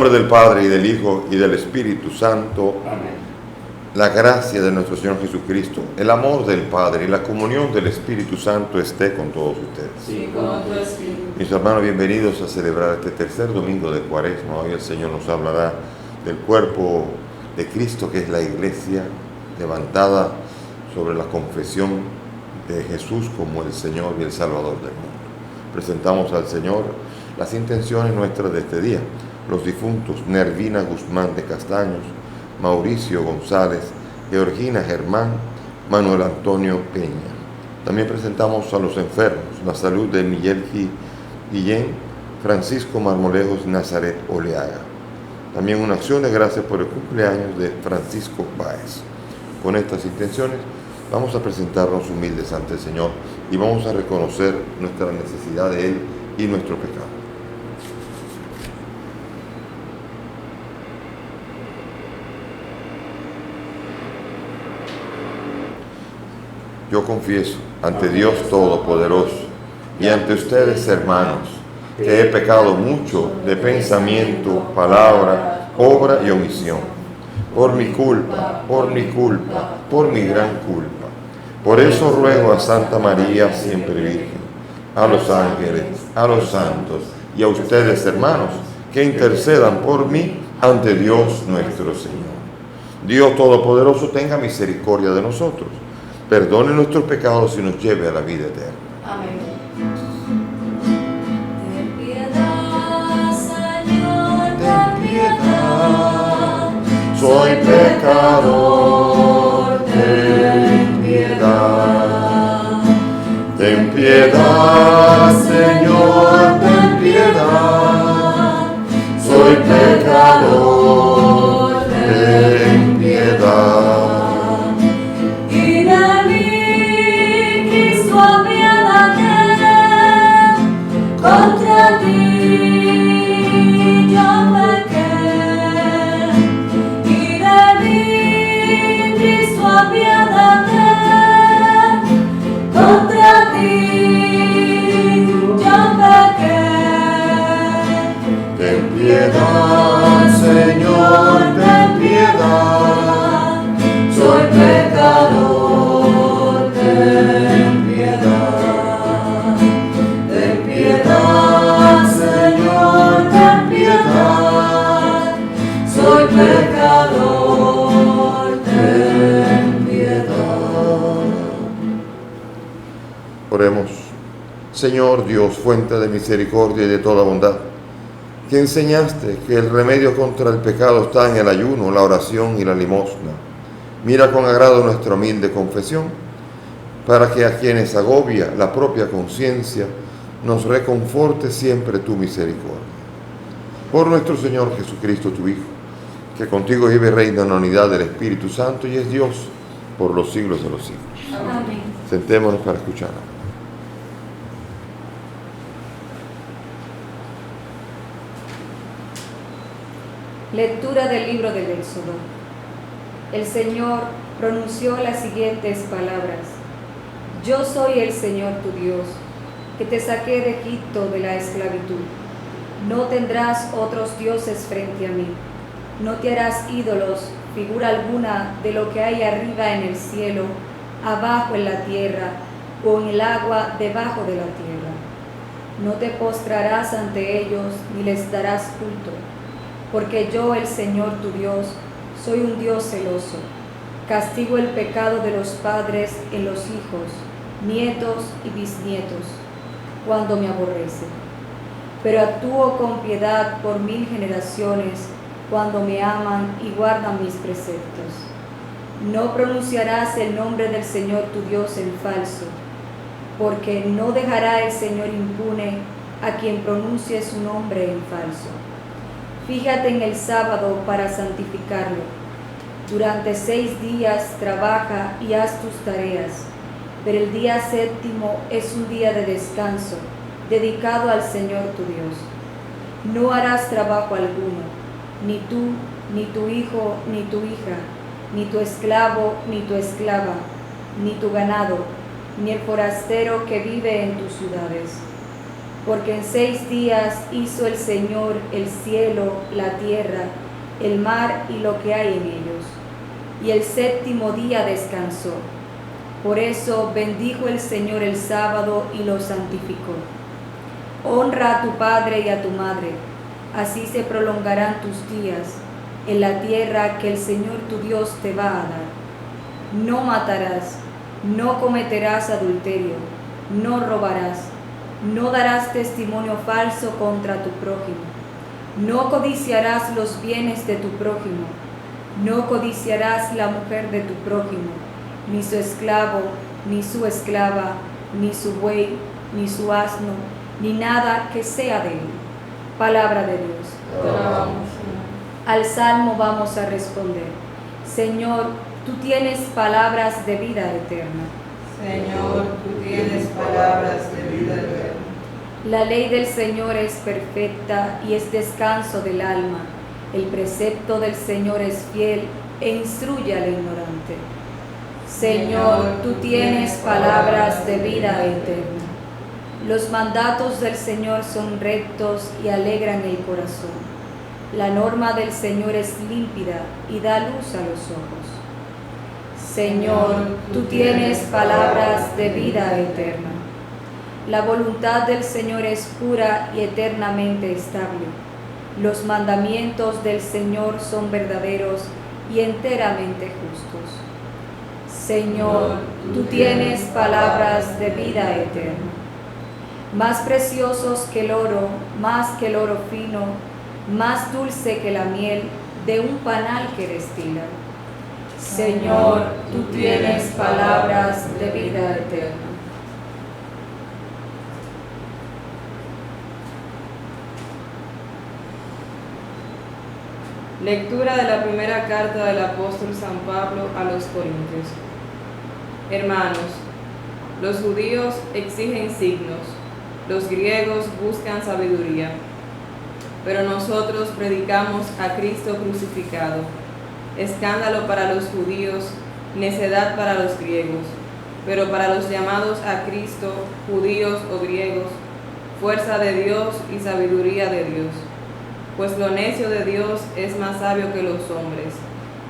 nombre del Padre, y del Hijo, y del Espíritu Santo. Amén. La gracia de nuestro Señor Jesucristo, el amor del Padre y la comunión del Espíritu Santo esté con todos ustedes. Sí, con tu espíritu. Mis hermanos, bienvenidos a celebrar este tercer domingo de Cuaresma. Hoy el Señor nos hablará del cuerpo de Cristo, que es la Iglesia, levantada sobre la confesión de Jesús como el Señor y el Salvador del mundo. Presentamos al Señor las intenciones nuestras de este día. Los difuntos: Nervina Guzmán de Castaños, Mauricio González, Georgina Germán, Manuel Antonio Peña. También presentamos a los enfermos: la salud de Miguel Guillén, Francisco Marmolejos, Nazaret Oleaga. También una acción de gracias por el cumpleaños de Francisco Báez. Con estas intenciones vamos a presentarnos humildes ante el Señor y vamos a reconocer nuestra necesidad de Él y nuestro pecado. Yo confieso ante Dios Todopoderoso y ante ustedes, hermanos, que he pecado mucho de pensamiento, palabra, obra y omisión. Por mi culpa, por mi gran culpa. Por eso ruego a Santa María, siempre Virgen, a los ángeles, a los santos y a ustedes, hermanos, que intercedan por mí ante Dios nuestro Señor. Dios Todopoderoso tenga misericordia de nosotros, perdone nuestros pecados y nos lleve a la vida eterna. Amén. Ten piedad, Señor, ten piedad. Soy pecador, ten piedad. Ten piedad, Señor, ten piedad. Soy pecador, ten piedad. Contra ti yo pequé, y de mí, Cristo, apiádate. Contra ti yo pequé. Ten piedad, Señor, ten piedad. Soy pecador, ten piedad. Ten piedad, Señor, ten piedad. Soy pecador, ten piedad. Oremos. Señor Dios, fuente de misericordia y de toda bondad, que enseñaste que el remedio contra el pecado está en el ayuno, la oración y la limosna. Mira con agrado nuestra humilde confesión, para que a quienes agobia la propia conciencia, nos reconforte siempre tu misericordia. Por nuestro Señor Jesucristo, tu Hijo, que contigo vive y reina en la unidad del Espíritu Santo y es Dios por los siglos de los siglos. Amén. Sentémonos para escuchar. Lectura del libro del Éxodo. El Señor pronunció las siguientes palabras: Yo soy el Señor tu Dios, que te saqué de Egipto de la esclavitud. No tendrás otros dioses frente a mí. No te harás ídolos, figura alguna de lo que hay arriba en el cielo, abajo en la tierra o en el agua debajo de la tierra. No te postrarás ante ellos ni les darás culto, porque yo, el Señor tu Dios, soy un Dios celoso. Castigo el pecado de los padres en los hijos, nietos y bisnietos, cuando me aborrecen. Pero actúo con piedad por 1000 generaciones, cuando me aman y guardan mis preceptos. No pronunciarás el nombre del Señor tu Dios en falso, porque no dejará el Señor impune a quien pronuncie su nombre en falso. Fíjate en el sábado para santificarlo. Durante 6 días trabaja y haz tus tareas, pero el día séptimo es un día de descanso, dedicado al Señor tu Dios. No harás trabajo alguno, ni tú, ni tu hijo, ni tu hija, ni tu esclavo, ni tu esclava, ni tu ganado, ni el forastero que vive en tus ciudades. Porque en 6 días hizo el Señor el cielo, la tierra, el mar y lo que hay en ellos, y el 7º día descansó. Por eso bendijo el Señor el sábado y lo santificó. Honra a tu padre y a tu madre, así se prolongarán tus días en la tierra que el Señor tu Dios te va a dar. No matarás, no cometerás adulterio, no robarás, no darás testimonio falso contra tu prójimo, no codiciarás los bienes de tu prójimo, no codiciarás la mujer de tu prójimo, ni su esclavo, ni su esclava, ni su buey, ni su asno, ni nada que sea de él. Palabra de Dios. Te alabamos, Al salmo vamos a responder: Señor, tú tienes palabras de vida eterna. Señor, tú tienes palabras de vida eterna. La ley del Señor es perfecta y es descanso del alma. El precepto del Señor es fiel e instruye al ignorante. Señor, tú tienes palabras de vida eterna. Los mandatos del Señor son rectos y alegran el corazón. La norma del Señor es límpida y da luz a los ojos. Señor, tú tienes palabras de vida eterna. La voluntad del Señor es pura y eternamente estable. Los mandamientos del Señor son verdaderos y enteramente justos. Señor, tú tienes palabras de vida eterna. Más preciosos que el oro, más que el oro fino, más dulce que la miel de un panal que destila. Señor, tú tienes palabras de vida eterna. Lectura de la primera carta del apóstol San Pablo a los Corintios. Hermanos, los judíos exigen signos, los griegos buscan sabiduría, pero nosotros predicamos a Cristo crucificado, escándalo para los judíos, necedad para los griegos, pero para los llamados a Cristo, judíos o griegos, fuerza de Dios y sabiduría de Dios. Pues lo necio de Dios es más sabio que los hombres,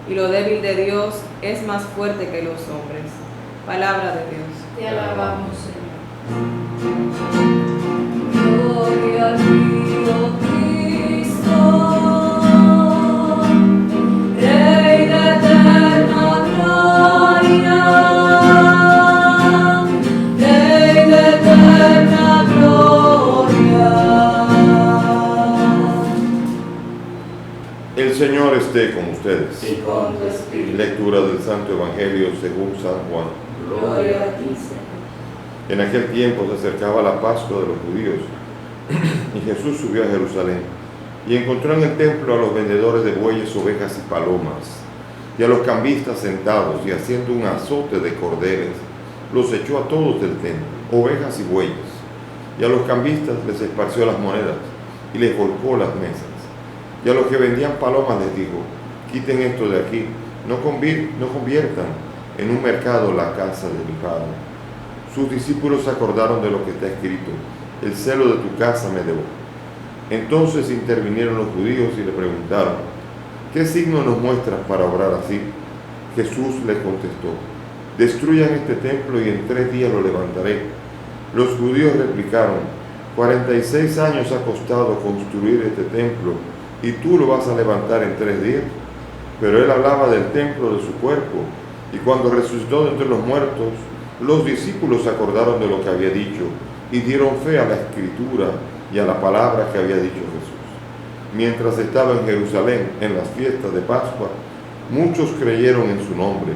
y lo débil de Dios es más fuerte que los hombres. Palabra de Dios. Te alabamos, Señor. Gloria a ti, oh Cristo, Rey de eterna gloria, Rey de eterna gloria. El Señor esté con ustedes. Y con tu espíritu. Lectura del Santo Evangelio según San Juan. Gloria a ti, Señor. En aquel tiempo se acercaba la Pascua de los judíos y Jesús subió a Jerusalén y encontró en el templo a los vendedores de bueyes, ovejas y palomas y a los cambistas sentados, y haciendo un azote de cordeles los echó a todos del templo, ovejas y bueyes, y a los cambistas les esparció las monedas y les volcó las mesas. Y a los que vendían palomas les dijo: quiten esto de aquí, no conviertan en un mercado la casa de mi Padre. Sus discípulos se acordaron de lo que está escrito: el celo de tu casa me devora. Entonces intervinieron los judíos y le preguntaron: ¿qué signo nos muestras para obrar así? Jesús les contestó: destruyan este templo y en 3 días lo levantaré. Los judíos replicaron: 46 años ha costado construir este templo, y tú lo vas a levantar en 3 días. Pero él hablaba del templo de su cuerpo, y cuando resucitó de entre los muertos, los discípulos se acordaron de lo que había dicho, y dieron fe a la Escritura y a la palabra que había dicho Jesús. Mientras estaba en Jerusalén en las fiestas de Pascua, muchos creyeron en su nombre,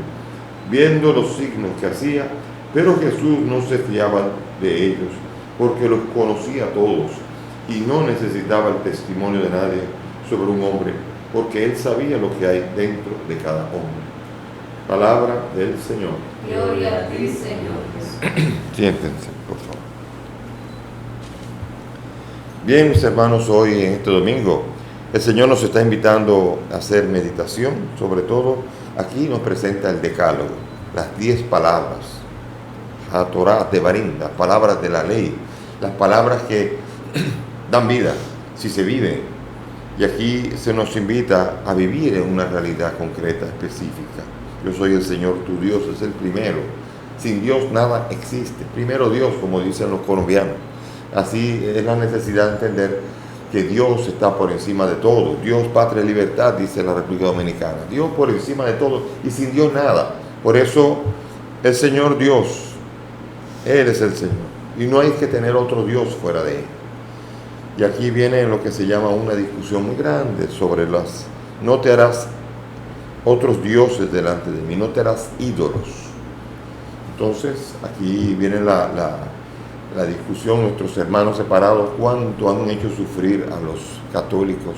viendo los signos que hacía, pero Jesús no se fiaba de ellos, porque los conocía a todos, y no necesitaba el testimonio de nadie sobre un hombre, porque él sabía lo que hay dentro de cada hombre. Palabra del Señor. Gloria a ti, Señor Jesús. Siéntense, por favor. Bien, mis hermanos, hoy en este domingo el Señor nos está invitando a hacer meditación. Sobre todo, aquí nos presenta el decálogo, las 10 palabras, la Torá Devarim, las palabras de la ley, las palabras que dan vida si se vive. Y aquí se nos invita a vivir en una realidad concreta, específica. Yo soy el Señor tu Dios, es el primero. Sin Dios nada existe. Primero Dios, como dicen los colombianos. Así es la necesidad de entender que Dios está por encima de todo. Dios, patria y libertad, dice la República Dominicana. Dios por encima de todo y sin Dios nada. Por eso el Señor Dios, Él es el Señor. Y no hay que tener otro Dios fuera de Él. Y aquí viene lo que se llama una discusión muy grande sobre no te harás otros dioses delante de mí, no te harás ídolos. Entonces aquí viene la discusión, nuestros hermanos separados, cuánto han hecho sufrir a los católicos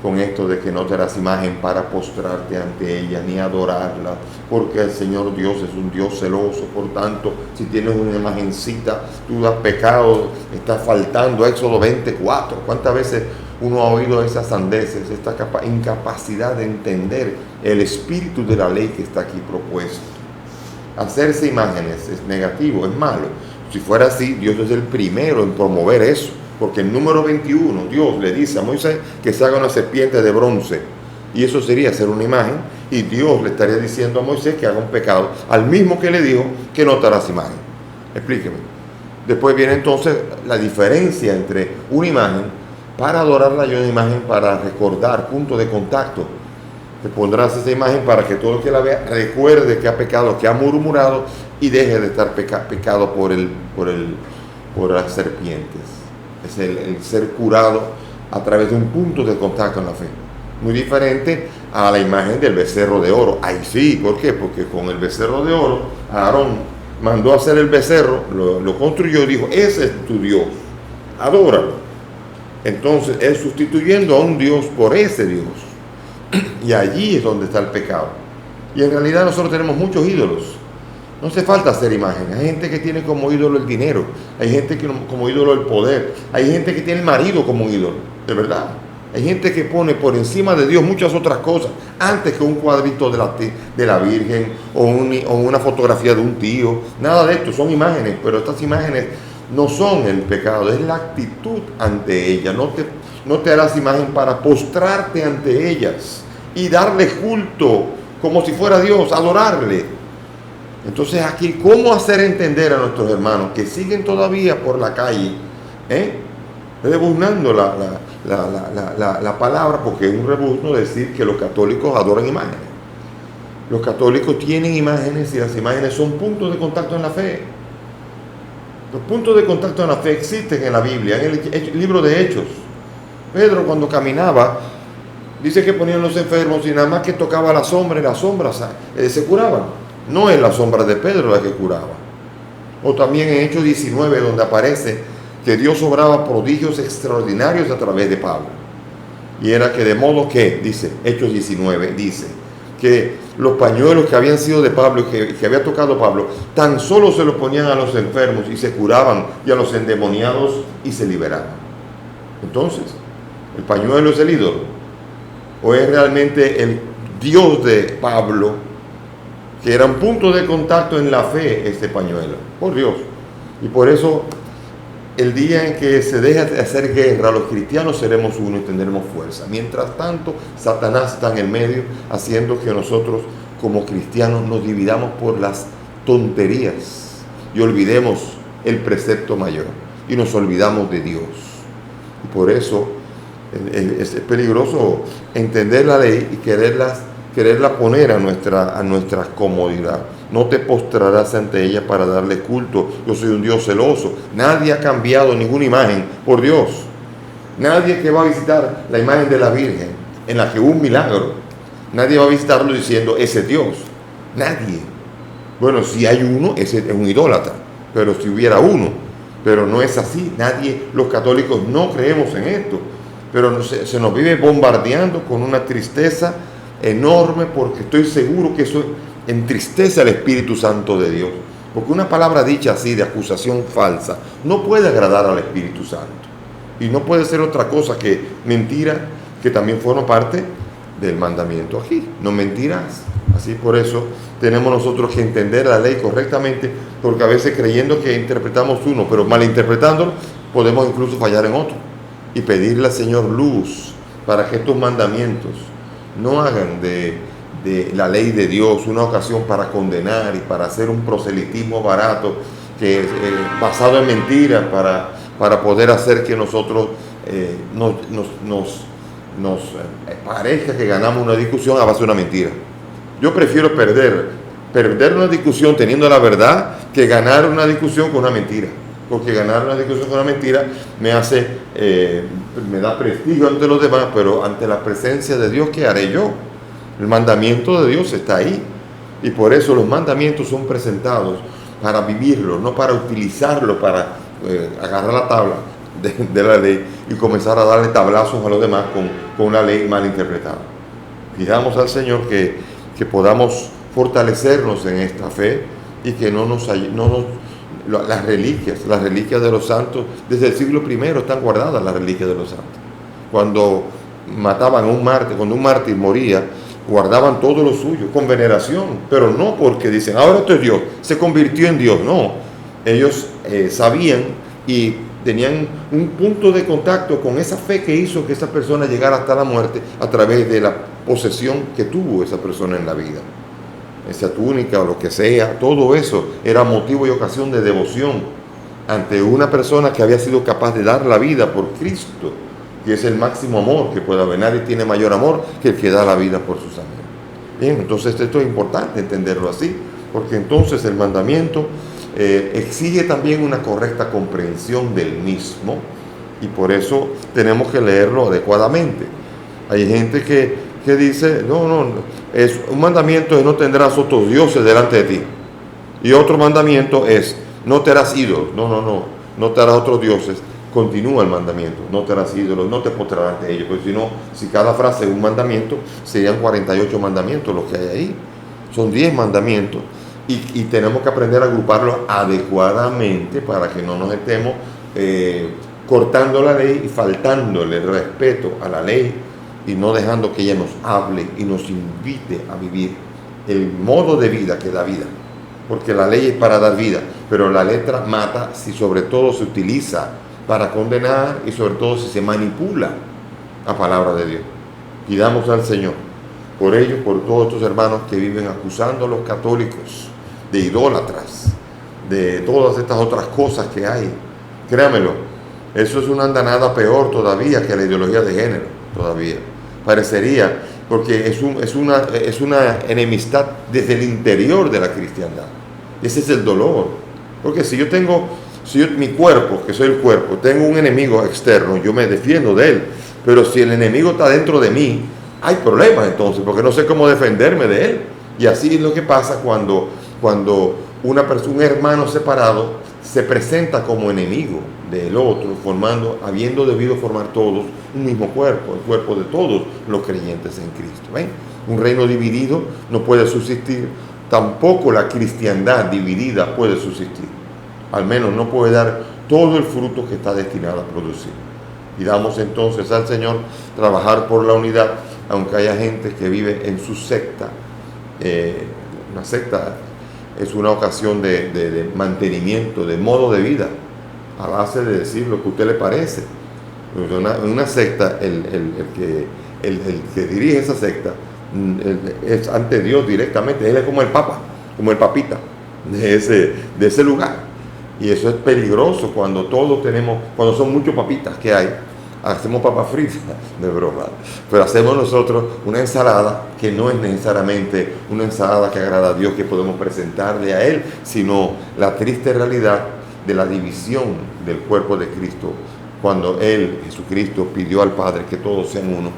con esto de que no te harás imagen para postrarte ante ella ni adorarla, porque el Señor Dios es un Dios celoso. Por tanto, si tienes una imagencita, tú has pecado, estás faltando. Éxodo 24. ¿Cuántas veces uno ha oído esas sandeces, esta incapacidad de entender el espíritu de la ley que está aquí propuesto? Hacerse imágenes es negativo, es malo. Si fuera así, Dios es el primero en promover eso, porque en número 21 Dios le dice a Moisés que se haga una serpiente de bronce, y eso sería hacer una imagen, y Dios le estaría diciendo a Moisés que haga un pecado, al mismo que le dijo que no te harás imagen. Explíqueme. Después viene entonces la diferencia entre una imagen para adorarla y una imagen para recordar, punto de contacto. Te pondrás esa imagen para que todo el que la vea recuerde que ha pecado, que ha murmurado, y deje de estar pecado por las serpientes. Es el ser curado a través de un punto de contacto en la fe. Muy diferente a la imagen del becerro de oro. Ahí sí, ¿por qué? Porque con el becerro de oro, Aarón mandó a hacer el becerro, lo construyó y dijo, ese es tu Dios, adóralo. Entonces, él sustituyendo a un Dios por ese Dios. Y allí es donde está el pecado. Y en realidad nosotros tenemos muchos ídolos. No hace falta hacer imágenes. Hay gente que tiene como ídolo el dinero. Hay gente que como ídolo el poder. Hay gente que tiene el marido como ídolo. De verdad. Hay gente que pone por encima de Dios muchas otras cosas. Antes que un cuadrito de la Virgen o una fotografía de un tío. Nada de esto. Son imágenes. Pero estas imágenes no son el pecado. Es la actitud ante ellas. No te harás imagen para postrarte ante ellas y darle culto como si fuera Dios, adorarle. Entonces aquí, ¿cómo hacer entender a nuestros hermanos que siguen todavía por la calle, rebuznando la palabra? Porque es un rebuzno decir que los católicos adoran imágenes. Los católicos tienen imágenes y las imágenes son puntos de contacto en la fe. Los puntos de contacto en la fe existen en la Biblia, en el libro de Hechos. Pedro, cuando caminaba, dice que ponían los enfermos y nada más que tocaba la sombra y las sombras se curaban. No es la sombra de Pedro la que curaba. O también en Hechos 19, donde aparece que Dios obraba prodigios extraordinarios a través de Pablo. Y era que de modo que, dice Hechos 19, dice que los pañuelos que habían sido de Pablo y que había tocado Pablo, tan solo se los ponían a los enfermos y se curaban, y a los endemoniados y se liberaban. Entonces, ¿el pañuelo es el ídolo? ¿O es realmente el Dios de Pablo, que era un punto de contacto en la fe, este pañuelo? Por Dios. Y por eso, el día en que se deja de hacer guerra, los cristianos seremos uno y tendremos fuerza. Mientras tanto, Satanás está en el medio, haciendo que nosotros, como cristianos, nos dividamos por las tonterías y olvidemos el precepto mayor y nos olvidamos de Dios. Y por eso es peligroso entender la ley y quererla poner a nuestra comodidad. No te postrarás ante ella para darle culto. Yo soy un Dios celoso. Nadie ha cambiado ninguna imagen por Dios. Nadie que va a visitar la imagen de la Virgen, en la que hubo un milagro, nadie va a visitarlo diciendo, ese es Dios. Nadie. Bueno, si hay uno, ese es un idólatra. Pero si hubiera uno, pero no es así. Nadie, los católicos no creemos en esto. Pero se nos vive bombardeando con una tristeza enorme, porque estoy seguro que eso entristece al Espíritu Santo de Dios. Porque una palabra dicha así de acusación falsa no puede agradar al Espíritu Santo. Y no puede ser otra cosa que mentira, que también forma parte del mandamiento aquí. No mentirás. Así por eso tenemos nosotros que entender la ley correctamente, porque a veces creyendo que interpretamos uno, pero malinterpretándolo, podemos incluso fallar en otro y pedirle al Señor luz para que estos mandamientos no hagan de la ley de Dios una ocasión para condenar y para hacer un proselitismo barato que basado en mentiras para poder hacer que nosotros nos parezca que ganamos una discusión a base de una mentira. Yo prefiero perder una discusión teniendo la verdad que ganar una discusión con una mentira, porque ganar una discusión con una mentira me da prestigio ante los demás, pero ante la presencia de Dios, ¿qué haré yo? El mandamiento de Dios está ahí, y por eso los mandamientos son presentados para vivirlos, no para utilizarlos para agarrar la tabla de la ley y comenzar a darle tablazos a los demás con una ley mal interpretada. Pidamos al Señor que podamos fortalecernos en esta fe y que las reliquias de los santos, desde el siglo I están guardadas las reliquias de los santos. Cuando mataban a un mártir, cuando un mártir moría, guardaban todo lo suyo con veneración, pero no porque dicen, ahora esto es Dios, se convirtió en Dios, no. Ellos sabían y tenían un punto de contacto con esa fe que hizo que esa persona llegara hasta la muerte a través de la posesión que tuvo esa persona en la vida. Esa túnica o lo que sea, todo eso era motivo y ocasión de devoción ante una persona que había sido capaz de dar la vida por Cristo, que es el máximo amor que puede haber. Nadie tiene mayor amor que el que da la vida por sus amigos. Bien, entonces esto es importante entenderlo así, porque entonces el mandamiento exige también una correcta comprensión del mismo, y por eso tenemos que leerlo adecuadamente. Hay gente que dice, no, es un mandamiento es no tendrás otros dioses delante de ti, y otro mandamiento es no te harás ídolos. No te harás otros dioses. Continúa el mandamiento, no te harás ídolos, no te postrarás ante ellos, porque si cada frase es un mandamiento, serían 48 mandamientos los que hay ahí. Son 10 mandamientos, y tenemos que aprender a agruparlos adecuadamente para que no nos estemos cortando la ley y faltándole respeto a la ley, y no dejando que ella nos hable y nos invite a vivir el modo de vida que da vida, porque la ley es para dar vida, pero la letra mata si sobre todo se utiliza para condenar y sobre todo si se manipula la palabra de Dios. Pidamos al Señor por ellos, por todos estos hermanos que viven acusando a los católicos de idólatras, de todas estas otras cosas que hay. Créamelo, eso es una andanada peor todavía que la ideología de género, todavía. Parecería, porque es una enemistad desde el interior de la cristiandad. Ese es el dolor. Porque si yo mi cuerpo, que soy el cuerpo, tengo un enemigo externo, yo me defiendo de él. Pero si el enemigo está dentro de mí, hay problemas entonces, porque no sé cómo defenderme de él. Y así es lo que pasa cuando un hermano separado se presenta como enemigo del otro, habiendo debido formar todos un mismo cuerpo, el cuerpo de todos los creyentes en Cristo. ¿Ven? Un reino dividido no puede subsistir, tampoco la cristiandad dividida puede subsistir. Al menos no puede dar todo el fruto que está destinado a producir. Y damos entonces al Señor trabajar por la unidad, aunque haya gente que vive en su secta. Una secta es una ocasión de mantenimiento, de modo de vida, a base de decir lo que a usted le parece. En una secta, el que dirige esa secta es ante Dios directamente. Él es como el Papa, como el papita de ese lugar. Y eso es peligroso cuando cuando son muchos papitas que hay. Hacemos papas fritas, de broma, pero hacemos nosotros una ensalada que no es necesariamente una ensalada que agrada a Dios, que podemos presentarle a Él, sino la triste realidad de la división del cuerpo de Cristo, cuando Él, Jesucristo, pidió al Padre que todos sean uno,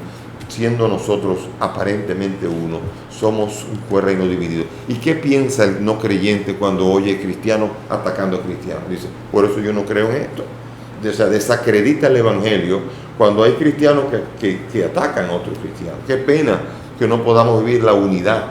siendo nosotros aparentemente uno, somos un reino dividido. ¿Y qué piensa el no creyente cuando oye cristiano atacando a cristiano? Dice, por eso yo no creo en esto. O sea, desacredita el Evangelio cuando hay cristianos que atacan a otros cristianos. Qué pena que no podamos vivir la unidad,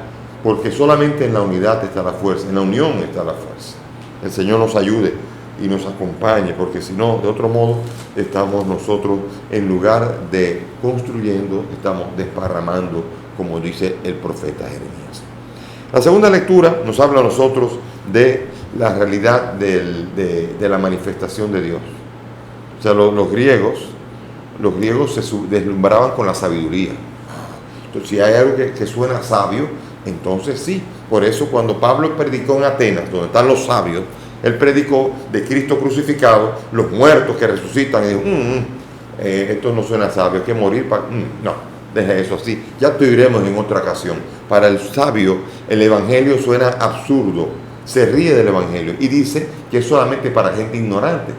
porque solamente en la unidad está la fuerza, en la unión está la fuerza. El Señor nos ayude y nos acompañe, porque si no, de otro modo, estamos nosotros, en lugar de construyendo, estamos desparramando, como dice el profeta Jeremías. La segunda lectura nos habla a nosotros de la realidad de la manifestación de Dios. sea, los griegos se deslumbraban con la sabiduría. Entonces, si hay algo que suena sabio, entonces sí. Por eso cuando Pablo predicó en Atenas, donde están los sabios, él predicó de Cristo crucificado, los muertos que resucitan, y dijo, esto no suena sabio, hay que morir para... no, deja eso así. Ya te diremos en otra ocasión. Para el sabio, el evangelio suena absurdo, se ríe del evangelio y dice que es solamente para gente ignorante.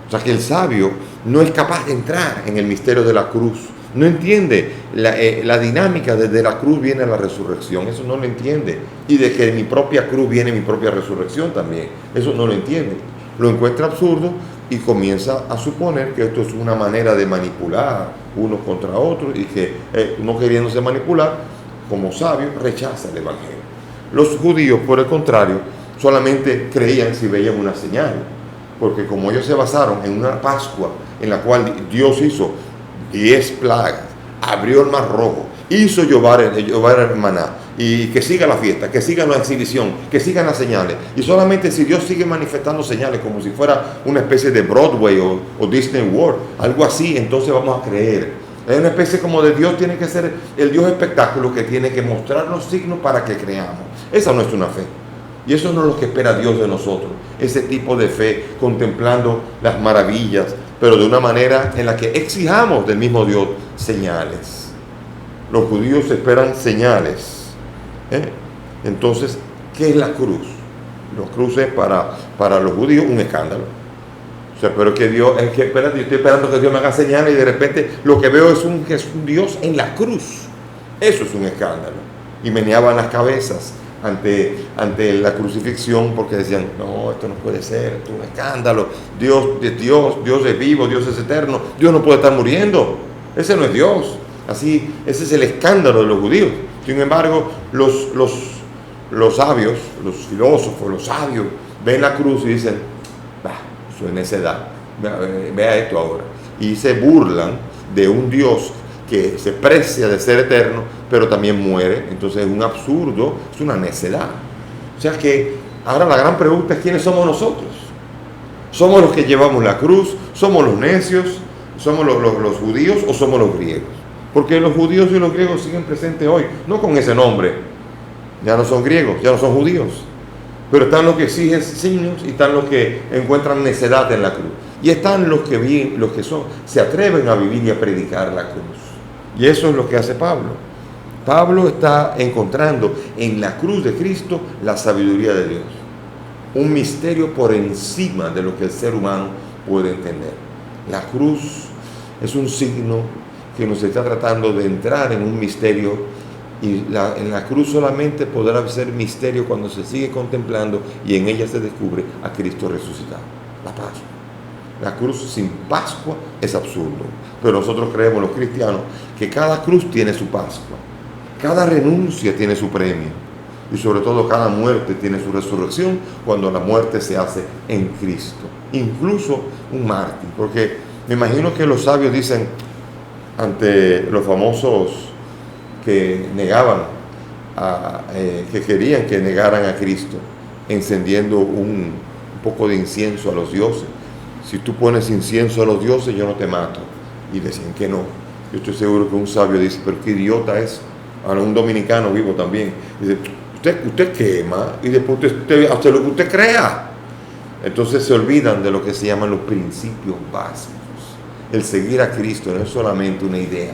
O sea que el sabio no es capaz de entrar en el misterio de la cruz, no entiende la dinámica. Desde la cruz viene la resurrección, eso no lo entiende, y de que de mi propia cruz viene mi propia resurrección también, eso no lo entiende, lo encuentra absurdo y comienza a suponer que esto es una manera de manipular unos contra otros, y que no queriéndose manipular, como sabio rechaza el evangelio. Los judíos, por el contrario, solamente creían si veían una señal, porque como ellos se basaron en una Pascua en la cual Dios hizo 10 plagas, abrió el mar rojo, hizo llover el maná, y que siga la fiesta, que siga la exhibición, que sigan las señales, y solamente si Dios sigue manifestando señales como si fuera una especie de Broadway o Disney World, algo así, entonces vamos a creer. Es una especie como de Dios, tiene que ser el Dios espectáculo que tiene que mostrar los signos para que creamos. Esa no es una fe, y eso no es lo que espera Dios de nosotros, ese tipo de fe contemplando las maravillas, pero de una manera en la que exijamos del mismo Dios señales. Los judíos esperan señales. Entonces, ¿qué es la cruz? La cruz es para los judíos un escándalo. O sea, pero que Dios, espérate, yo estoy esperando que Dios me haga señales y de repente lo que veo es un Dios en la cruz. Eso es un escándalo. Y meneaban las cabezas ante la crucifixión, porque decían, no, esto no puede ser, esto es un escándalo, Dios es vivo, Dios es eterno, Dios no puede estar muriendo, ese no es Dios. Así, ese es el escándalo de los judíos. Sin embargo, los sabios, los filósofos, los sabios, ven la cruz y dicen, eso es necedad, vea esto ahora, y se burlan de un Dios que se precia de ser eterno, pero también muere. Entonces es un absurdo, es una necedad. O sea que ahora la gran pregunta es, ¿quiénes somos nosotros? ¿Somos los que llevamos la cruz? ¿Somos los necios? ¿Somos los judíos o somos los griegos? Porque los judíos y los griegos siguen presentes hoy, no con ese nombre. Ya no son griegos, ya no son judíos. Pero están los que exigen signos y están los que encuentran necedad en la cruz. Y están los que se atreven a vivir y a predicar la cruz. Y eso es lo que hace Pablo. Pablo está encontrando en la cruz de Cristo la sabiduría de Dios. Un misterio por encima de lo que el ser humano puede entender. La cruz es un signo que nos está tratando de entrar en un misterio, y en la cruz solamente podrá ser misterio cuando se sigue contemplando y en ella se descubre a Cristo resucitado. La Pascua. La cruz sin Pascua es absurdo, pero nosotros creemos, los cristianos, que cada cruz tiene su Pascua, cada renuncia tiene su premio, y sobre todo cada muerte tiene su resurrección cuando la muerte se hace en Cristo. Incluso un mártir, porque me imagino que los sabios dicen ante los famosos que negaban, que querían que negaran a Cristo, encendiendo un poco de incienso a los dioses. Si tú pones incienso a los dioses, yo no te mato. Y decían que no. Yo estoy seguro que un sabio dice, pero qué idiota es. Ahora un dominicano vivo también. Dice, usted quema y después usted hace lo que usted crea. Entonces se olvidan de lo que se llaman los principios básicos. El seguir a Cristo no es solamente una idea.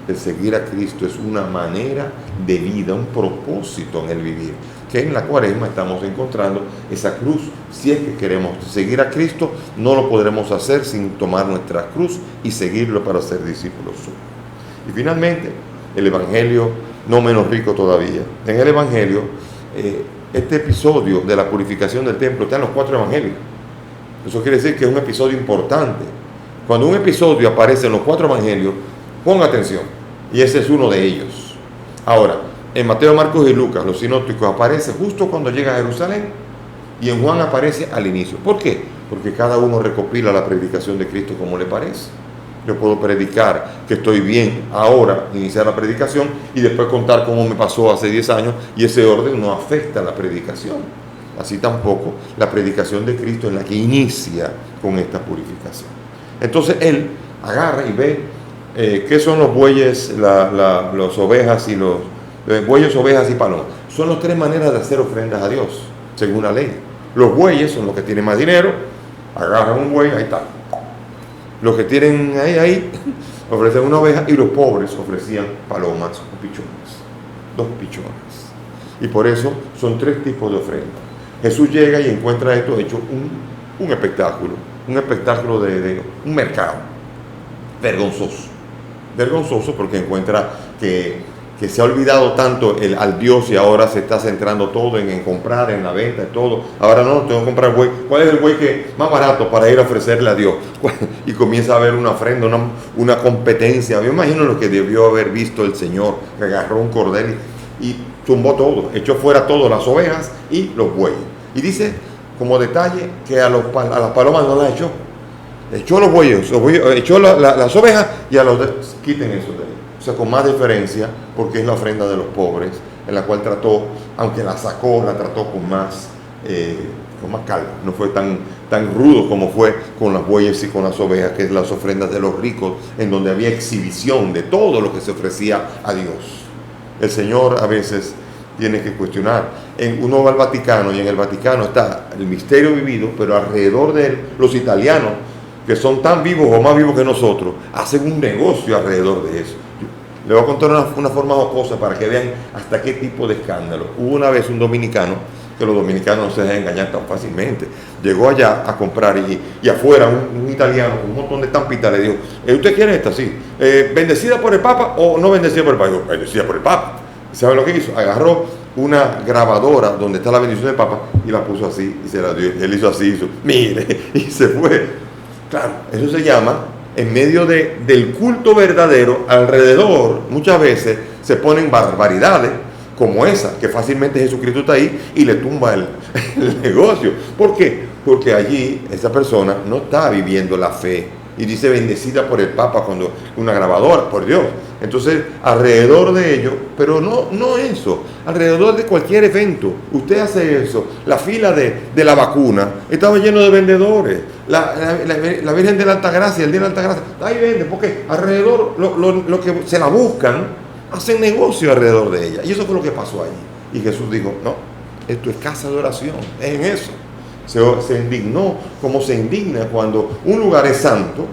El seguir a Cristo es una manera de vida, un propósito en el vivir, que en la Cuaresma estamos encontrando esa cruz. Si es que queremos seguir a Cristo, no lo podremos hacer sin tomar nuestra cruz y seguirlo para ser discípulos suyos. Y finalmente, el Evangelio no menos rico todavía. En el Evangelio, este episodio de la purificación del templo está en los 4 Evangelios. Eso quiere decir que es un episodio importante. Cuando un episodio aparece en los 4 Evangelios, ponga atención. Y ese es uno de ellos. Ahora, en Mateo, Marcos y Lucas, los sinópticos, aparece justo cuando llega a Jerusalén, y en Juan aparece al inicio. ¿Por qué? Porque cada uno recopila la predicación de Cristo como le parece. Yo puedo predicar que estoy bien ahora, iniciar la predicación, y después contar cómo me pasó hace 10 años, y ese orden no afecta la predicación. Así tampoco la predicación de Cristo en la que inicia con esta purificación. Entonces él agarra y ve qué son los bueyes, las ovejas y los bueyes, ovejas y palomas. Son las tres maneras de hacer ofrendas a Dios, según la ley. Los bueyes son los que tienen más dinero, agarran un buey, ahí está. Los que tienen ahí ofrecen una oveja, y los pobres ofrecían palomas o pichones, 2 pichones. Y por eso son 3 tipos de ofrendas. Jesús llega y encuentra esto hecho un espectáculo de un mercado vergonzoso porque encuentra que se ha olvidado tanto al Dios, y ahora se está centrando todo en comprar, en la venta, en todo. Ahora no, tengo que comprar buey. ¿Cuál es el buey más barato para ir a ofrecerle a Dios? Y comienza a haber una ofrenda, una competencia. Yo imagino lo que debió haber visto el Señor, que agarró un cordel y tumbó todo, echó fuera todo, las ovejas y los bueyes. Y dice, como detalle, que a las palomas no las echó. Echó los bueyes, echó las ovejas, y a los quiten eso de ahí. O sea, con más diferencia, porque es la ofrenda de los pobres, en la cual trató, aunque la trató con más calma. No fue tan rudo como fue con las bueyes y con las ovejas, que es las ofrendas de los ricos, en donde había exhibición de todo lo que se ofrecía a Dios. El Señor a veces tiene que cuestionar. Uno va al Vaticano, y en el Vaticano está el misterio vivido, pero alrededor de él, los italianos, que son tan vivos o más vivos que nosotros, hacen un negocio alrededor de eso. Le voy a contar una forma jocosa para que vean hasta qué tipo de escándalo. Hubo una vez un dominicano, que los dominicanos no se dejan engañar tan fácilmente, llegó allá a comprar, y afuera un italiano con un montón de estampitas le dijo, ¿usted quiere esta? Sí. ¿Bendecida por el Papa o no bendecida por el Papa? Dijo, bendecida por el Papa. ¿Sabe lo que hizo? Agarró una grabadora donde está la bendición del Papa y la puso así y se la dio. Él hizo así, mire, y se fue. Claro, eso se llama, en medio del culto verdadero, alrededor muchas veces se ponen barbaridades como esa, que fácilmente Jesucristo está ahí y le tumba el negocio. ¿Por qué? Porque allí esa persona no está viviendo la fe, y dice bendecida por el Papa cuando una grabadora, por Dios. Entonces, alrededor de ello, pero no eso, alrededor de cualquier evento, usted hace eso. La fila de la vacuna estaba lleno de vendedores. La Virgen de la Altagracia, el día de la Altagracia, ahí vende, porque alrededor, lo que se la buscan, hacen negocio alrededor de ella. Y eso fue lo que pasó allí. Y Jesús dijo, no, esto es casa de oración, es en eso. Se indignó como se indigna cuando un lugar es santo.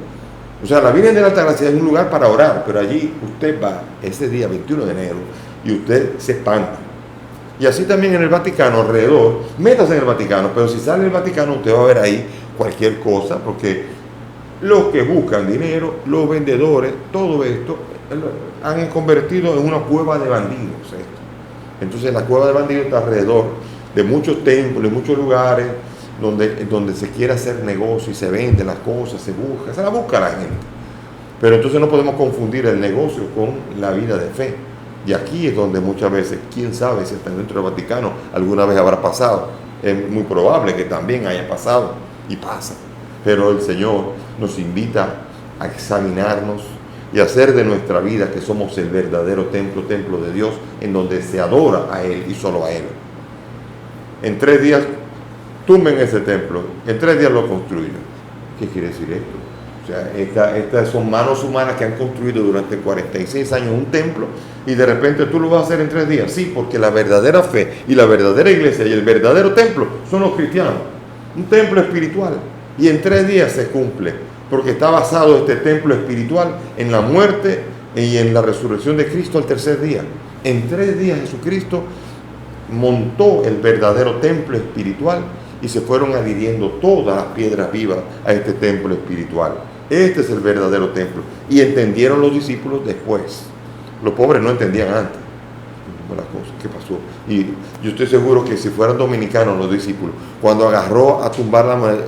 O sea, la Virgen de la Altagracia es un lugar para orar, pero allí usted va ese día 21 de enero y usted se espanta. Y así también en el Vaticano, alrededor, métase en el Vaticano, pero si sale del Vaticano usted va a ver ahí cualquier cosa, porque los que buscan dinero, los vendedores, todo esto, han convertido en una cueva de bandidos esto. Entonces la cueva de bandidos está alrededor de muchos templos, de muchos lugares, donde se quiere hacer negocio y se venden las cosas, se la busca la gente. Pero entonces no podemos confundir el negocio con la vida de fe. Y aquí es donde muchas veces, quién sabe si está dentro del Vaticano, alguna vez habrá pasado. Es muy probable que también haya pasado, y pasa. Pero el Señor nos invita a examinarnos y hacer de nuestra vida que somos el verdadero templo de Dios, en donde se adora a Él y solo a Él. En 3 días tumben ese templo, en 3 días lo construyen. ¿Qué quiere decir esto? O sea, estas son manos humanas que han construido durante 46 años un templo, y de repente tú lo vas a hacer en 3 días. Sí, porque la verdadera fe y la verdadera iglesia y el verdadero templo son los cristianos. Un templo espiritual. Y en 3 días se cumple, porque está basado este templo espiritual en la muerte y en la resurrección de Cristo al tercer día. En 3 días Jesucristo montó el verdadero templo espiritual, y se fueron adhiriendo todas las piedras vivas a este templo espiritual. Este es el verdadero templo. Y entendieron los discípulos después. Los pobres no entendían antes las cosas. ¿Qué pasó? Y yo estoy seguro que si fueran dominicanos los discípulos, cuando agarró a tumbar la madera,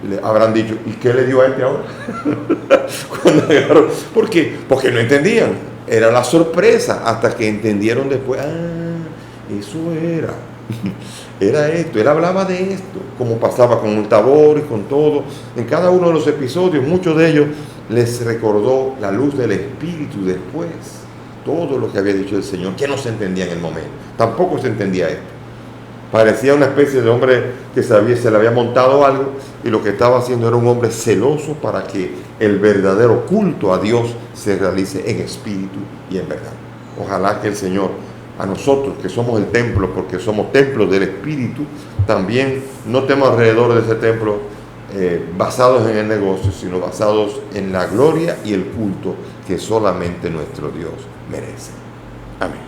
le habrán dicho, ¿y qué le dio a este ahora? Cuando agarró, ¿por qué? Porque no entendían. Era la sorpresa, hasta que entendieron después. Eso era esto, él hablaba de esto, como pasaba con el Tabor y con todo. En cada uno de los episodios, muchos de ellos les recordó la luz del Espíritu después, todo lo que había dicho el Señor, que no se entendía en el momento. Tampoco se entendía esto. Parecía una especie de hombre que se le había montado algo y lo que estaba haciendo era un hombre celoso para que el verdadero culto a Dios se realice en espíritu y en verdad. Ojalá que el Señor, a nosotros que somos el templo, porque somos templos del Espíritu, también no estemos alrededor de ese templo basados en el negocio, sino basados en la gloria y el culto que solamente nuestro Dios merece. Amén.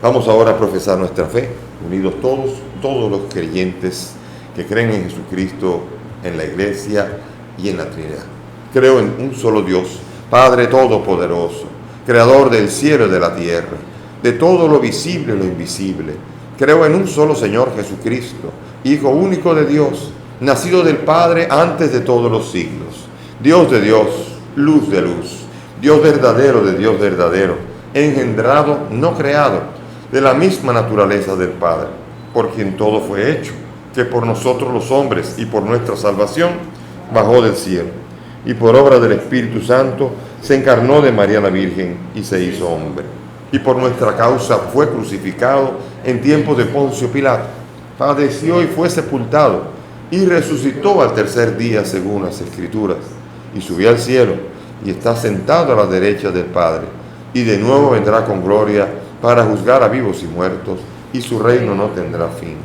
Vamos ahora a profesar nuestra fe, unidos todos los creyentes que creen en Jesucristo, en la Iglesia y en la Trinidad. Creo en un solo Dios, Padre Todopoderoso, Creador del cielo y de la tierra, de todo lo visible y lo invisible. Creo en un solo Señor Jesucristo, Hijo único de Dios, nacido del Padre antes de todos los siglos, Dios de Dios, luz de luz, Dios verdadero de Dios verdadero, engendrado, no creado, de la misma naturaleza del Padre, por quien todo fue hecho, que por nosotros los hombres y por nuestra salvación bajó del cielo, y por obra del Espíritu Santo se encarnó de María la Virgen y se hizo hombre, y por nuestra causa fue crucificado en tiempos de Poncio Pilato, padeció y fue sepultado, y resucitó al tercer día según las Escrituras, y subió al cielo, y está sentado a la derecha del Padre, y de nuevo vendrá con gloria para juzgar a vivos y muertos, y su reino no tendrá fin.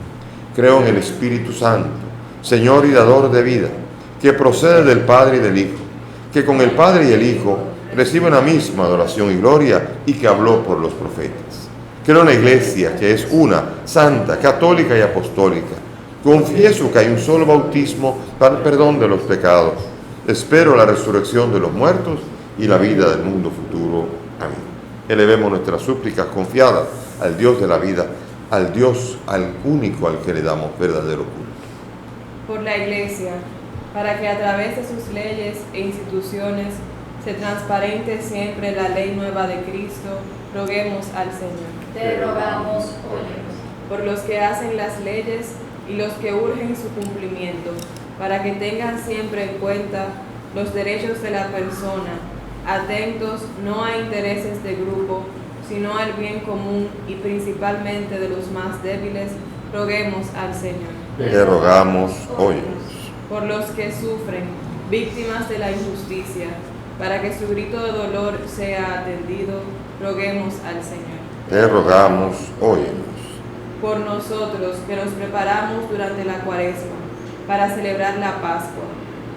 Creo en el Espíritu Santo, Señor y dador de vida, que procede del Padre y del Hijo, que con el Padre y el Hijo recibe la misma adoración y gloria, y que habló por los profetas. Creo en la Iglesia, que es una, santa, católica y apostólica. Confieso que hay un solo bautismo para el perdón de los pecados. Espero la resurrección de los muertos y la vida del mundo futuro. Amén. Elevemos nuestras súplicas confiadas al Dios de la vida, al Dios, al único al que le damos verdadero culto. Por la Iglesia, para que a través de sus leyes e instituciones se transparente siempre la ley nueva de Cristo, roguemos al Señor. Te rogamos, óyenos. Por los que hacen las leyes y los que urgen su cumplimiento, para que tengan siempre en cuenta los derechos de la persona, atentos no a intereses de grupo, sino al bien común y principalmente de los más débiles, roguemos al Señor. Te rogamos, óyenos. Por los que sufren, víctimas de la injusticia, para que su grito de dolor sea atendido, roguemos al Señor. Te rogamos, óyenos. Por nosotros que nos preparamos durante la Cuaresma para celebrar la Pascua,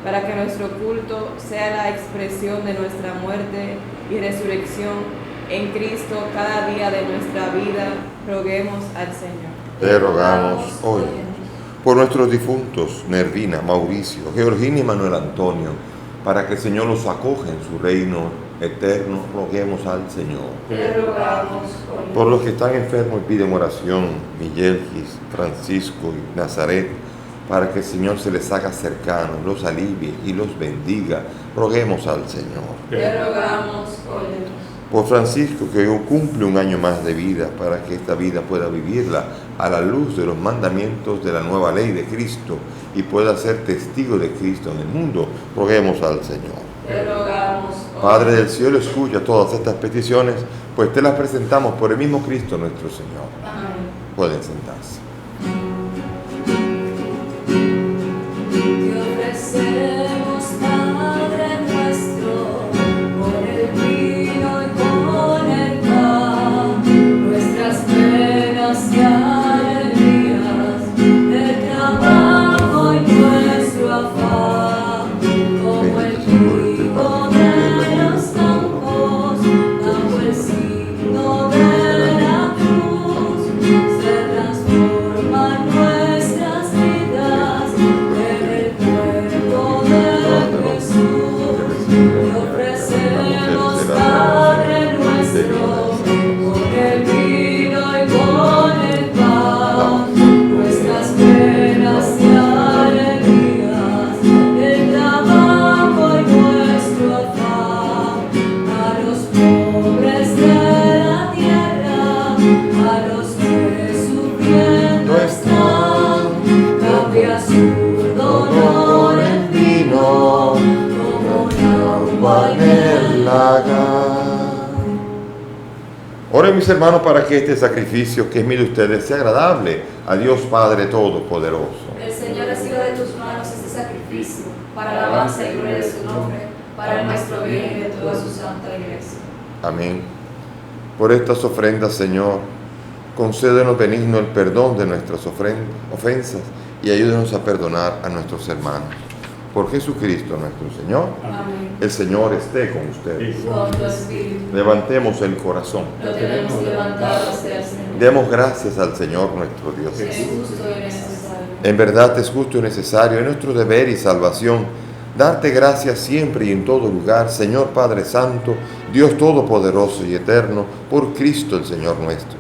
para que nuestro culto sea la expresión de nuestra muerte y resurrección en Cristo cada día de nuestra vida, roguemos al Señor. Te rogamos, óyenos. Por nuestros difuntos, Nervina, Mauricio, Georgina y Manuel Antonio, para que el Señor los acoja en su reino eterno, roguemos al Señor. Te rogamos, óyenos. Por los que están enfermos y piden oración, Miguel, Francisco y Nazaret, para que el Señor se les haga cercano, los alivie y los bendiga, roguemos al Señor. Te rogamos, óyenos. Por Francisco, que hoy cumple un año más de vida, para que esta vida pueda vivirla a la luz de los mandamientos de la nueva ley de Cristo y pueda ser testigo de Cristo en el mundo, roguemos al Señor. Te rogamos, óyenos. Padre del cielo, escucha todas estas peticiones, pues te las presentamos por el mismo Cristo nuestro Señor. Amén. Pueden sentarse. Te ofrecemos, Padre nuestro, con el vino y con el pan, nuestras penas y alegrías, el trabajo y nuestro afán, como el trigo de los campos, bajo el signo de la cruz, se transforma. Oren, mis hermanos, para que este sacrificio que es mío de ustedes sea agradable a Dios Padre Todopoderoso. El Señor reciba de tus manos este sacrificio para la alabanza y gloria de su nombre, para nuestro bien y de toda su santa iglesia. Amén. Por estas ofrendas, Señor, concédenos benigno el perdón de nuestras ofensas y ayúdenos a perdonar a nuestros hermanos. Por Jesucristo nuestro Señor. Amén. El Señor esté con ustedes. Con tu espíritu. Levantemos el corazón. Lo tenemos levantado hacia el Señor. Demos gracias al Señor nuestro Dios. Es justo y necesario. En verdad es justo y necesario, es nuestro deber y salvación, darte gracias siempre y en todo lugar, Señor Padre Santo, Dios Todopoderoso y Eterno, por Cristo el Señor nuestro.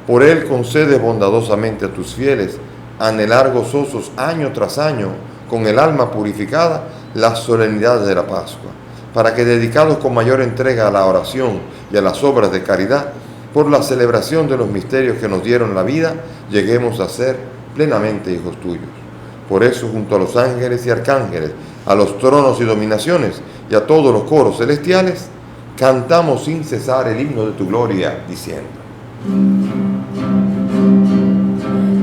Por Él concedes bondadosamente a tus fieles anhelar gozosos año tras año, con el alma purificada, las solemnidades de la Pascua, para que dedicados con mayor entrega a la oración y a las obras de caridad, por la celebración de los misterios que nos dieron la vida, lleguemos a ser plenamente hijos tuyos. Por eso, junto a los ángeles y arcángeles, a los tronos y dominaciones y a todos los coros celestiales, cantamos sin cesar el himno de tu gloria, diciendo: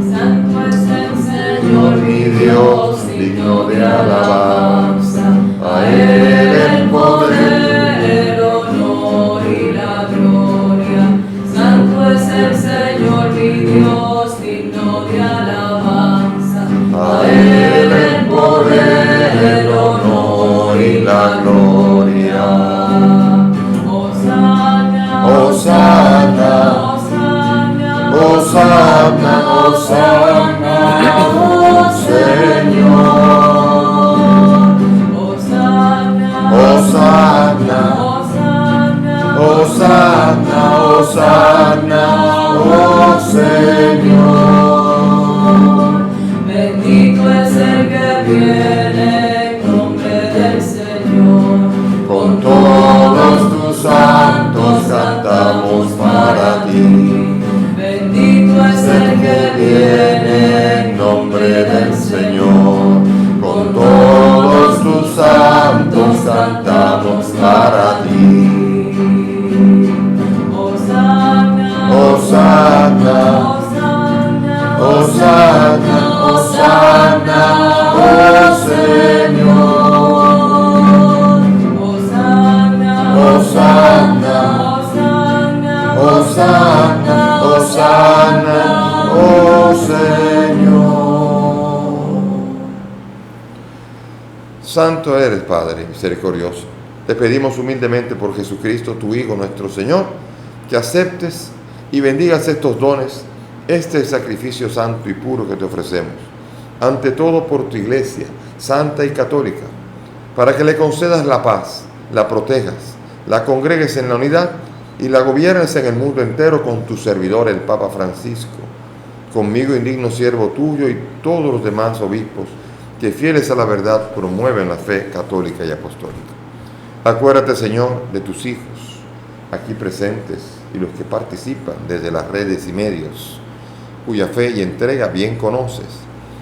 Santo es el Señor mi Dios, digno de alabanza. A Él el poder, el honor y la gloria. Santo es el Señor mi Dios, digno de alabanza. A Él el poder, el honor y la gloria. Hosanna, Hosanna, Hosanna, Hosanna, Hosanna, oh Señor. Hosanna, Hosanna, Hosanna, Hosanna, Hosanna, oh Señor. bendito es el que viene en nombre del Señor. Con todos tus santos cantamos para ti. Bendito es el que viene En nombre del Señor, con todos tus santos cantamos para ti. Hosanna, Hosanna, Hosanna, Hosanna, Hosanna, oh Señor. Hosanna, Hosanna, Hosanna, Hosanna, Hosanna, oh Señor. Santo eres, Padre misericordioso. Te pedimos humildemente por Jesucristo, tu Hijo, nuestro Señor, que aceptes y bendigas estos dones, este sacrificio santo y puro que te ofrecemos, ante todo por tu Iglesia, santa y católica, para que le concedas la paz, la protejas, la congregues en la unidad y la gobiernes en el mundo entero con tu servidor, el Papa Francisco, conmigo, indigno siervo tuyo, y todos los demás obispos que, fieles a la verdad, promueven la fe católica y apostólica. Acuérdate, Señor, de tus hijos aquí presentes y los que participan desde las redes y medios, cuya fe y entrega bien conoces,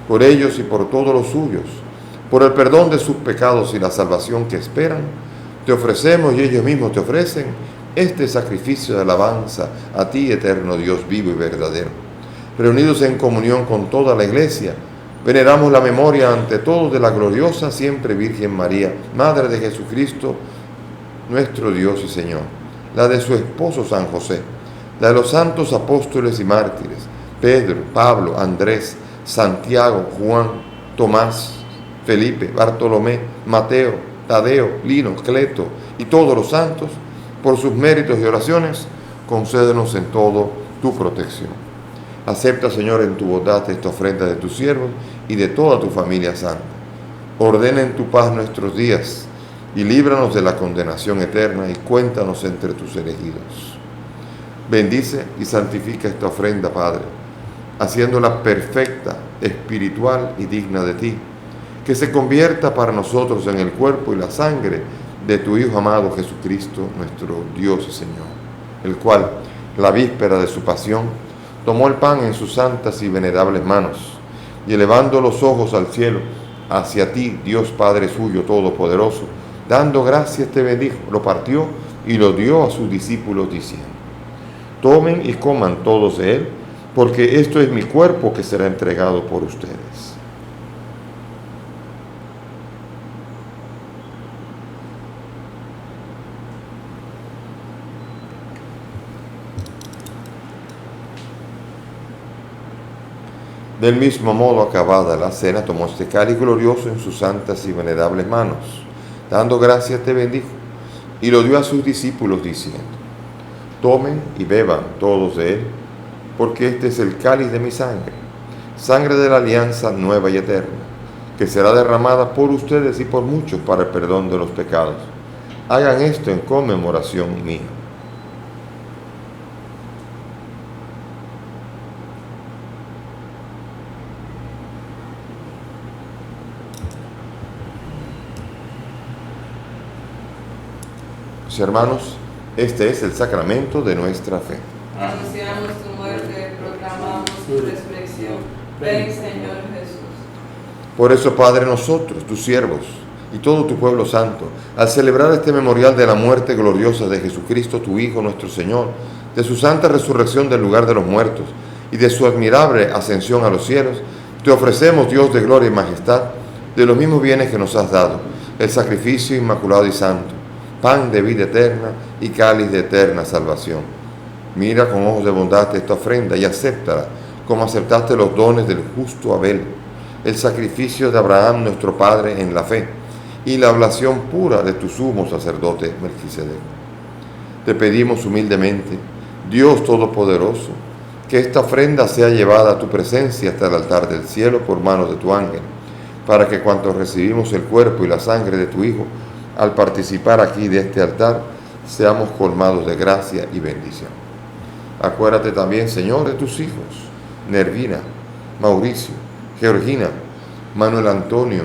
por ellos y por todos los suyos, por el perdón de sus pecados y la salvación que esperan, te ofrecemos y ellos mismos te ofrecen este sacrificio de alabanza a ti, eterno Dios vivo y verdadero. Reunidos en comunión con toda la Iglesia, veneramos la memoria ante todos de la gloriosa siempre Virgen María, Madre de Jesucristo, nuestro Dios y Señor, la de su esposo San José, la de los santos apóstoles y mártires, Pedro, Pablo, Andrés, Santiago, Juan, Tomás, Felipe, Bartolomé, Mateo, Tadeo, Lino, Cleto y todos los santos, por sus méritos y oraciones, concédenos en todo tu protección. Acepta, Señor, en tu bondad esta ofrenda de tus siervos y de toda tu familia santa. Ordena en tu paz nuestros días y líbranos de la condenación eterna y cuéntanos entre tus elegidos. Bendice y santifica esta ofrenda, Padre, haciéndola perfecta, espiritual y digna de ti, que se convierta para nosotros en el cuerpo y la sangre de tu Hijo amado Jesucristo, nuestro Dios y Señor, el cual, la víspera de su pasión, tomó el pan en sus santas y venerables manos, y elevando los ojos al cielo, hacia ti, Dios Padre suyo todopoderoso, dando gracias te bendijo, lo partió y lo dio a sus discípulos diciendo: Tomen y coman todos de él, porque esto es mi cuerpo que será entregado por ustedes. Del mismo modo, acabada la cena, tomó este cáliz glorioso en sus santas y venerables manos. Dando gracias, te bendijo, y lo dio a sus discípulos, diciendo: tomen y beban todos de él, porque este es el cáliz de mi sangre, sangre de la alianza nueva y eterna, que será derramada por ustedes y por muchos para el perdón de los pecados. Hagan esto en conmemoración mía. Hermanos, este es el sacramento de nuestra fe. Anunciamos tu muerte, proclamamos tu resurrección. Ven, Señor Jesús. Por eso, Padre, nosotros, tus siervos, y todo tu pueblo santo, al celebrar este memorial de la muerte gloriosa de Jesucristo, tu Hijo, nuestro Señor, de su santa resurrección del lugar de los muertos y de su admirable ascensión a los cielos, te ofrecemos, Dios de gloria y majestad, de los mismos bienes que nos has dado, el sacrificio inmaculado y santo, pan de vida eterna y cáliz de eterna salvación. Mira con ojos de bondad esta ofrenda y acéptala, como aceptaste los dones del justo Abel, el sacrificio de Abraham nuestro Padre en la fe, y la oblación pura de tu sumo sacerdote Melquisedec. Te pedimos humildemente, Dios Todopoderoso, que esta ofrenda sea llevada a tu presencia hasta el altar del cielo por manos de tu ángel, para que cuantos recibimos el cuerpo y la sangre de tu Hijo, al participar aquí de este altar, seamos colmados de gracia y bendición. Acuérdate también, Señor, de tus hijos, Nervina, Mauricio, Georgina, Manuel Antonio,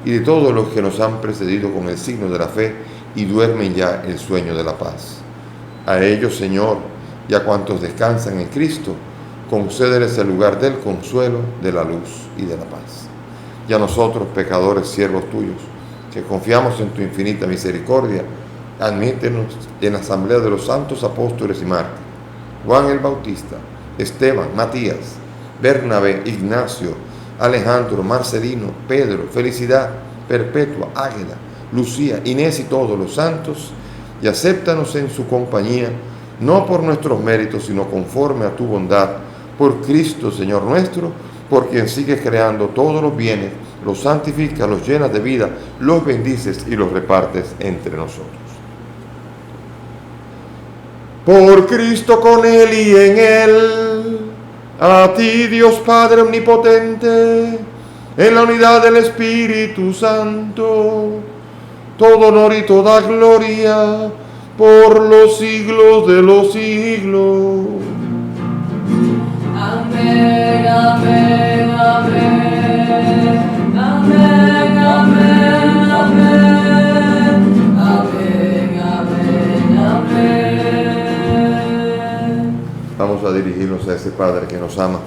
y de todos los que nos han precedido con el signo de la fe y duermen ya el sueño de la paz. A ellos, Señor, y a cuantos descansan en Cristo, concédeles el lugar del consuelo, de la luz y de la paz. Y a nosotros, pecadores, siervos tuyos, que confiamos en tu infinita misericordia, admítenos en la asamblea de los santos apóstoles y mártires, Juan el Bautista, Esteban, Matías, Bernabé, Ignacio, Alejandro, Marcelino, Pedro, Felicidad, Perpetua, Águeda, Lucía, Inés y todos los santos, y acéptanos en su compañía, no por nuestros méritos, sino conforme a tu bondad, por Cristo, Señor nuestro, por quien sigues creando todos los bienes, los santificas, los llenas de vida, los bendices y los repartes entre nosotros. Por Cristo, con Él y en Él, a ti, Dios Padre omnipotente, en la unidad del Espíritu Santo, todo honor y toda gloria, por los siglos de los siglos. Amén, amén, amén. Amén, amén, amén. Amén, amén, amén. Vamos a dirigirnos a ese Padre que nos ama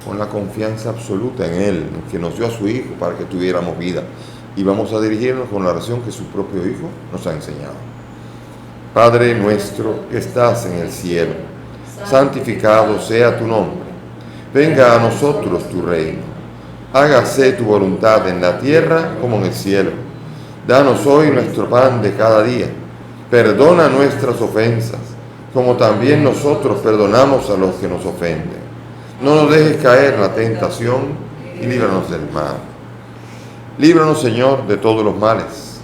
con la confianza absoluta en Él, que nos dio a su Hijo para que tuviéramos vida. Y vamos a dirigirnos con la oración que su propio Hijo nos ha enseñado. Padre nuestro que estás en el cielo, santificado sea tu nombre. Venga a nosotros tu reino. Hágase tu voluntad en la tierra como en el cielo. Danos hoy nuestro pan de cada día. Perdona nuestras ofensas, como también nosotros perdonamos a los que nos ofenden. No nos dejes caer en la tentación y líbranos del mal. Líbranos, Señor, de todos los males,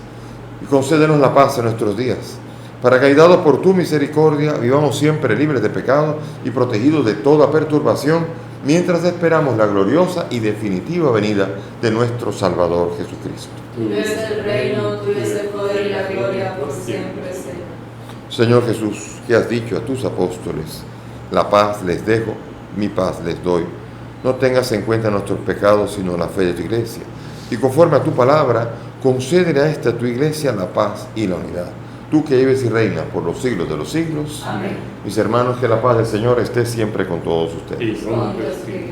y concédenos la paz en nuestros días, para que, ayudados por tu misericordia, vivamos siempre libres de pecado y protegidos de toda perturbación, mientras esperamos la gloriosa y definitiva venida de nuestro Salvador Jesucristo. Tuyo es el reino, tuyo es el poder y la gloria por siempre, Señor. Señor Jesús, que has dicho a tus apóstoles: la paz les dejo, mi paz les doy. No tengas en cuenta nuestros pecados, sino la fe de tu iglesia. Y conforme a tu palabra, concédele a esta tu iglesia la paz y la unidad. Tú que vives y reinas por los siglos de los siglos. Amén. Mis hermanos, que la paz del Señor esté siempre con todos ustedes.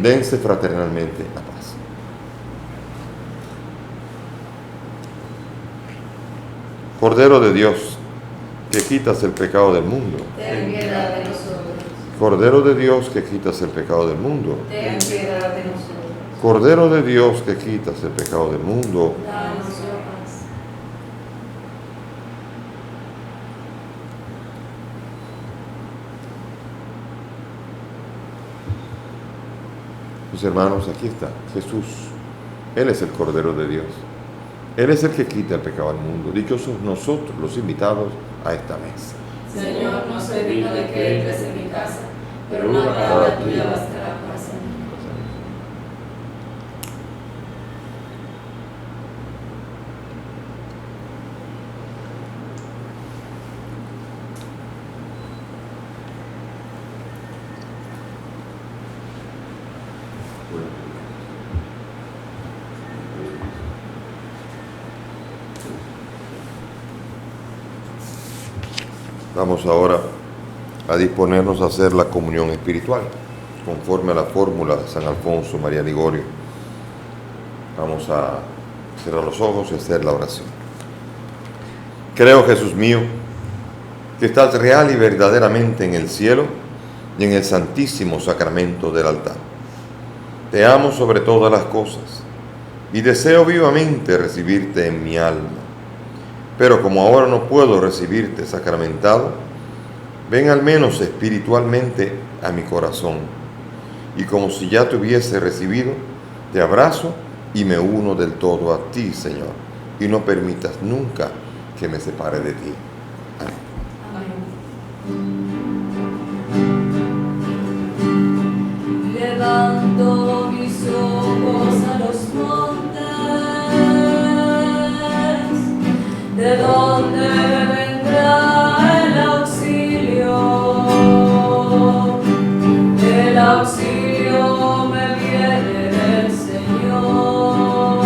Dense fraternalmente la paz. Cordero de Dios, que quitas el pecado del mundo, Ten piedad de nosotros. Cordero de Dios que quitas el pecado del mundo. Ten piedad de nosotros. Cordero de Dios que quitas el pecado del mundo. Danos la paz. Mis hermanos, aquí está Jesús. Él es el Cordero de Dios. Él es el que quita el pecado del mundo. Dichosos nosotros, los invitados a esta mesa. Señor, no soy digno de que entres en mi casa, pero una palabra tuya bastará para siempre. Vamos ahora a disponernos a hacer la comunión espiritual, conforme a la fórmula de San Alfonso María Ligorio. Vamos a cerrar los ojos y hacer la oración. Creo, Jesús mío, que estás real y verdaderamente en el cielo y en el santísimo sacramento del altar. Te amo sobre todas las cosas y deseo vivamente recibirte en mi alma. Pero como ahora no puedo recibirte sacramentado, ven al menos espiritualmente a mi corazón, y como si ya te hubiese recibido, te abrazo y me uno del todo a ti, Señor, y no permitas nunca que me separe de ti. Amén. Levanto mis ojos a los montes, ¿de dónde vendrá el auxilio? El auxilio me viene del Señor,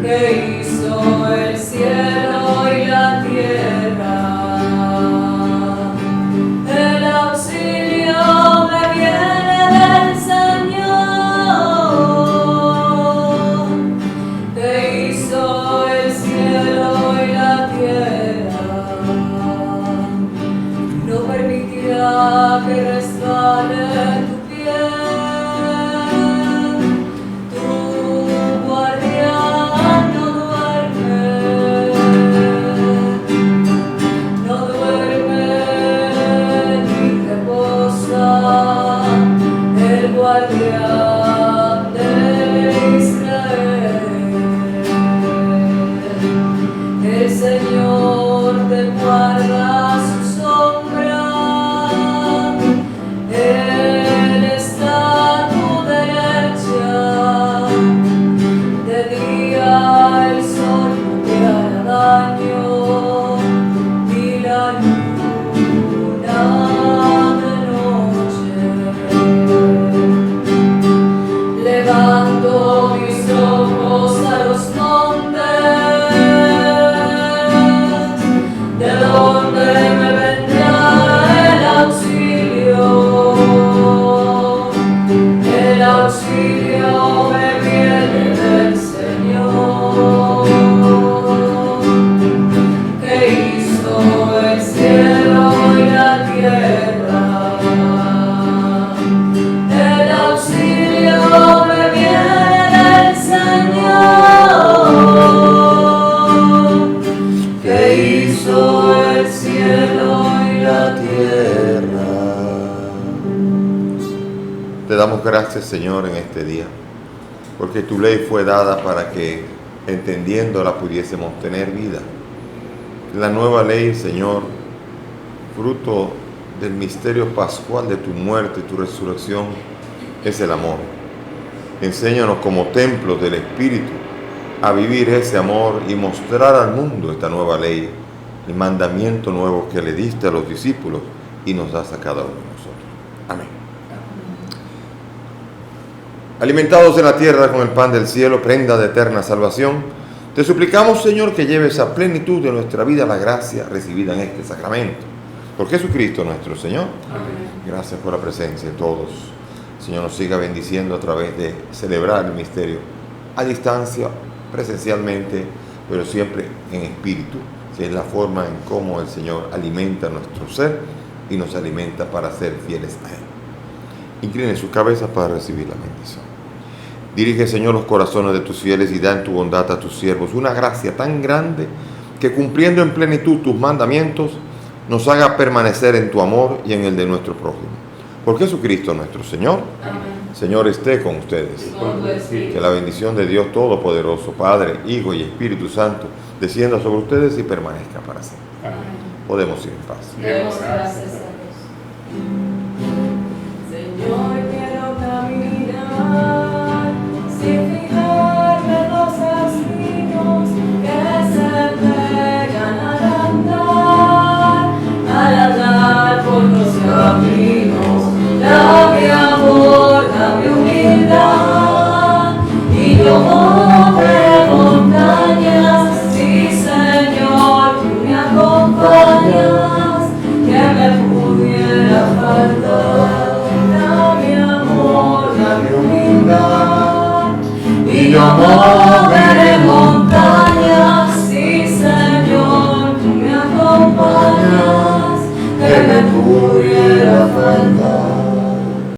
que hizo el cielo y la tierra. El auxilio me viene del Señor, que hizo el cielo y la tierra. No permitirá que resbale tu pie, tu guardián no duerme, no duerme ni reposa, el guardián de Israel. El Señor te guarda su sombra, Él está a tu derecha. De día el sol no te hará daño, ni la luna de noche. Levanto mis ojos a los montes, ¿de dónde me vendrá el auxilio? El auxilio me viene del Señor, que hizo el cielo y la tierra. El auxilio me viene del Señor, que hizo el cielo y la tierra. Te damos gracias, Señor, en este día, porque tu ley fue dada para que, entendiéndola, pudiésemos tener vida. La nueva ley, Señor, fruto del misterio pascual de tu muerte y tu resurrección, es el amor. Enséñanos como templos del Espíritu a vivir ese amor y mostrar al mundo esta nueva ley, el mandamiento nuevo que le diste a los discípulos y nos das a cada uno de nosotros. Amén. Alimentados en la tierra con el pan del cielo, prenda de eterna salvación, te suplicamos, Señor, que lleves a plenitud de nuestra vida la gracia recibida en este sacramento. Por Jesucristo nuestro Señor. Amén. Gracias por la presencia de todos. Señor, nos siga bendiciendo a través de celebrar el misterio a distancia, presencialmente, pero siempre en espíritu, que es la forma en cómo el Señor alimenta nuestro ser y nos alimenta para ser fieles a Él. Incline su cabeza para recibir la bendición. Dirige, Señor, los corazones de tus fieles y da en tu bondad a tus siervos una gracia tan grande que, cumpliendo en plenitud tus mandamientos, nos haga permanecer en tu amor y en el de nuestro prójimo. Por Jesucristo nuestro Señor. Amén. Señor, esté con ustedes. Con tu espíritu. Que la bendición de Dios Todopoderoso, Padre, Hijo y Espíritu Santo, descienda sobre ustedes y permanezca para siempre. Amén. Podemos ir en paz. Demos gracias a Dios. Señor, quiero caminar sin fijarme en los espinos que se pegan al andar por los caminos. Dame amor, dame humildad y yo moveré montañas. Sí, Señor, tú me acompañas, que me pudiera faltar. Dame amor, dame humildad y yo moveré